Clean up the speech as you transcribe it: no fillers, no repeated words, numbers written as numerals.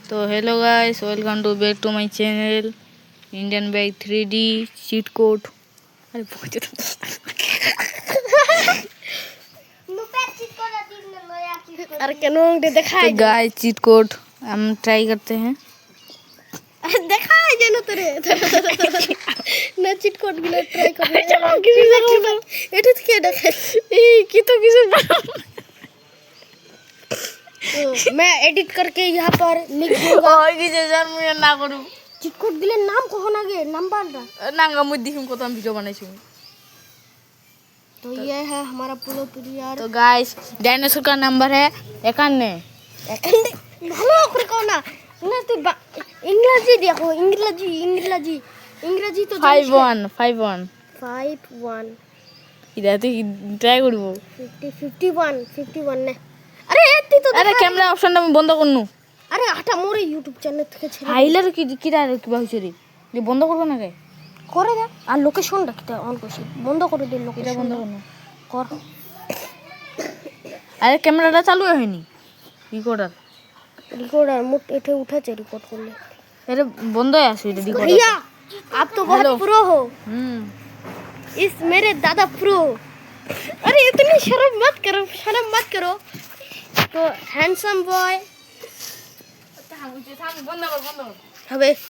तो hello guys, welcome to back to my channel Indian bike 3D cheat code. अरे अरे केनो दिखाए तो गाइस चीट कोड हम ट्राई करते हैं। दिखाए जेनो तेरे ना चीट कोड भी ट्राई करना चलो किसी एडिट के देखे ए की तो किसी तो मैं एडिट करके यहाँ पर लिख दूंगा और किसी जान मुझे ना करूं चीट कोड दिले नाम को होना गे नाम बाल रहा नांगा मुद्दी हमको तो हम वीडियो बनाई छी। तो ये है हमारा पुलो प्लेयर। तो गाइस डायनासोर का नंबर है 51 ভালো করে কও না না তুই ইংরেজি দেখো ইংরেজি তো 51 51 इधर तो ट्राई করব 51 না আরে তুই তো আরে ক্যামেরা অপশনটা আমি বন্ধ করনু। আরে আটা মোরে ইউটিউব চ্যানেল থেকে ছেড়ে হাইলার কি কিরা কি হইছে রে যে বন্ধ করব না কে করে দে আর লোকেশনটা কিটা অন করছি বন্ধ করে দে লোকেশন বন্ধ করনু কর। আরে ক্যামেরাটা চালু হয়নি রিকর্ডার মুট এঠে উঠাছে রিকর্ড করলে अरे बंद है ऐसे रिकॉर्ड। भैया आप तो बहुत प्रो हो। इस मेरे दादा प्रो। अरे इतनी शर्म मत करो तो हैंडसम बॉय। बंद कर हवे